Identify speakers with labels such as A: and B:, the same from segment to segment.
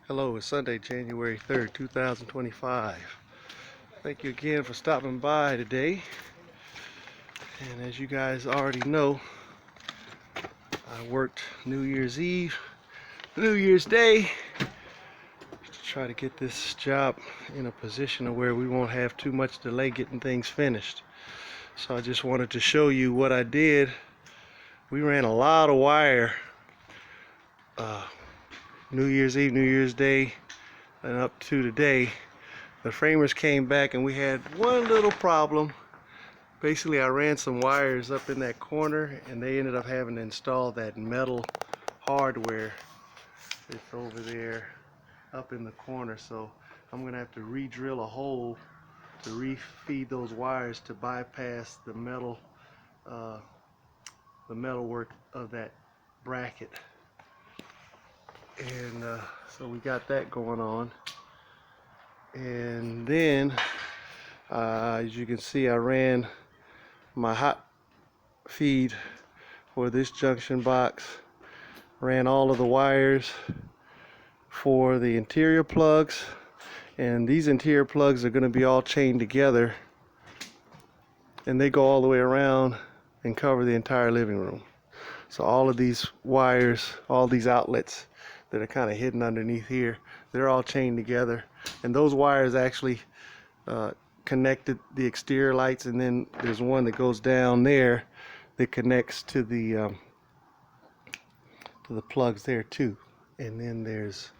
A: Hello, it's Sunday, January 3rd, 2025. Thank you again for stopping by today. And as you guys already know, I worked New Year's Eve, New Year's Day to try to get this job in a position where we won't have too much delay getting things finished. So I just wanted to show you what I did. We ran a lot of wire New Year's Eve, New Year's Day, and up to today. The framers came back and we had one little problem. Basically, I ran some wires up in that corner and they ended up having to install that metal hardware that's over there up in the corner. So I'm gonna have to re-drill a hole to re-feed those wires to bypass the metal work of that bracket. And so we got that going on. And then as you can see, I ran my hot feed for this junction box, ran all of the wires for the interior plugs, and these interior plugs are going to be all chained together, and they go all the way around and cover the entire living room. So all of these wires, all these outlets that are kind of hidden underneath here, they're all chained together, and those wires actually connected the exterior lights, and then there's one that goes down there that connects to the plugs there too. And then there's,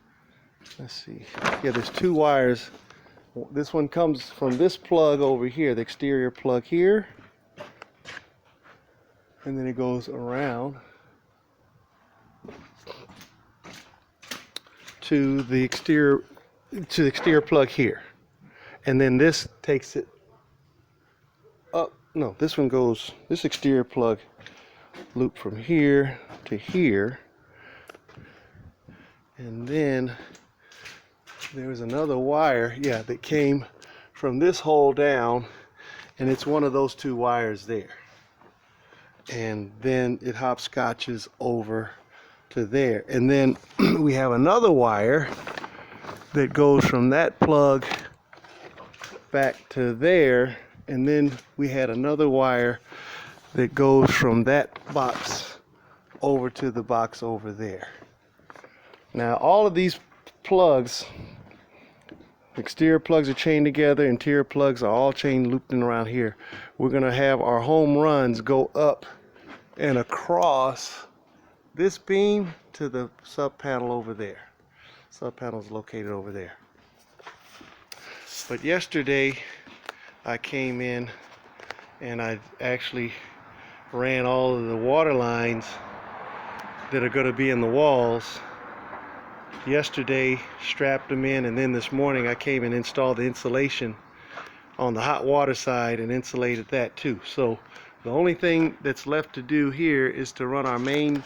A: let's see, yeah, there's two wires. This one comes from this plug over here, the exterior plug here, and then it goes around to the exterior plug here, and then this takes it up. No, this one goes, this exterior plug loop from here to here, and then there was another wire, yeah, that came from this hole down, and it's one of those two wires there, and then it hopscotches over to there. And then we have another wire that goes from that plug back to there, and then we had another wire that goes from that box over to the box over there. Now all of these plugs, exterior plugs are chained together, interior plugs are all chained looped in around here. We're going to have our home runs go up and across this beam to the sub panel over there. Sub panel is located over there. But yesterday I came in and I actually ran all of the water lines that are going to be in the walls. Yesterday strapped them in, and then this morning I came and installed the insulation on the hot water side and insulated that too. So the only thing that's left to do here is to run our main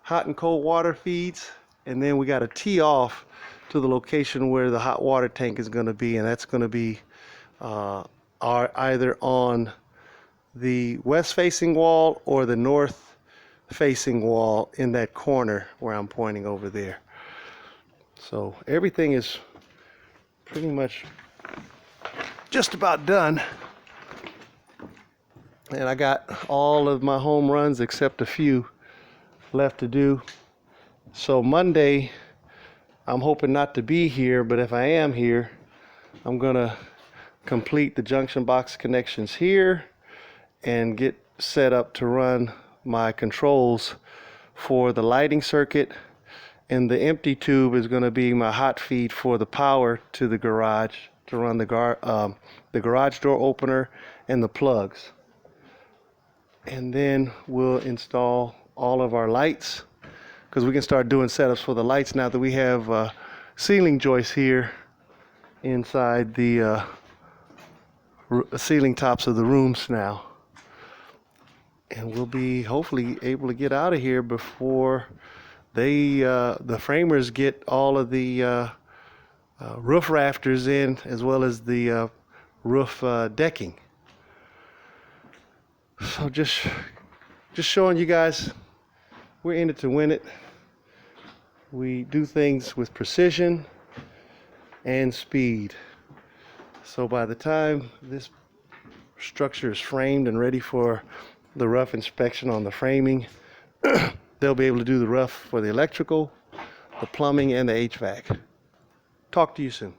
A: hot and cold water feeds, and then we got to tee off to the location where the hot water tank is going to be, and that's going to be either on the west facing wall or the north facing wall in that corner where I'm pointing over there. So everything is pretty much just about done, and I got all of my home runs except a few left to do. So Monday I'm hoping not to be here, but if I am here, I'm gonna complete the junction box connections here and get set up to run my controls for the lighting circuit, and the empty tube is going to be my hot feed for the power to the garage to run the garage door opener and the plugs. And then we'll install all of our lights, because we can start doing setups for the lights now that we have ceiling joists here inside the ceiling tops of the rooms now. And we'll be hopefully able to get out of here before the framers get all of the roof rafters in, as well as the roof decking. So just showing you guys, we're in it to win it. We do things with precision. and speed. So by the time this structure is framed and ready for the rough inspection on the framing, they'll be able to do the rough for the electrical, the plumbing, and the HVAC. Talk to you soon.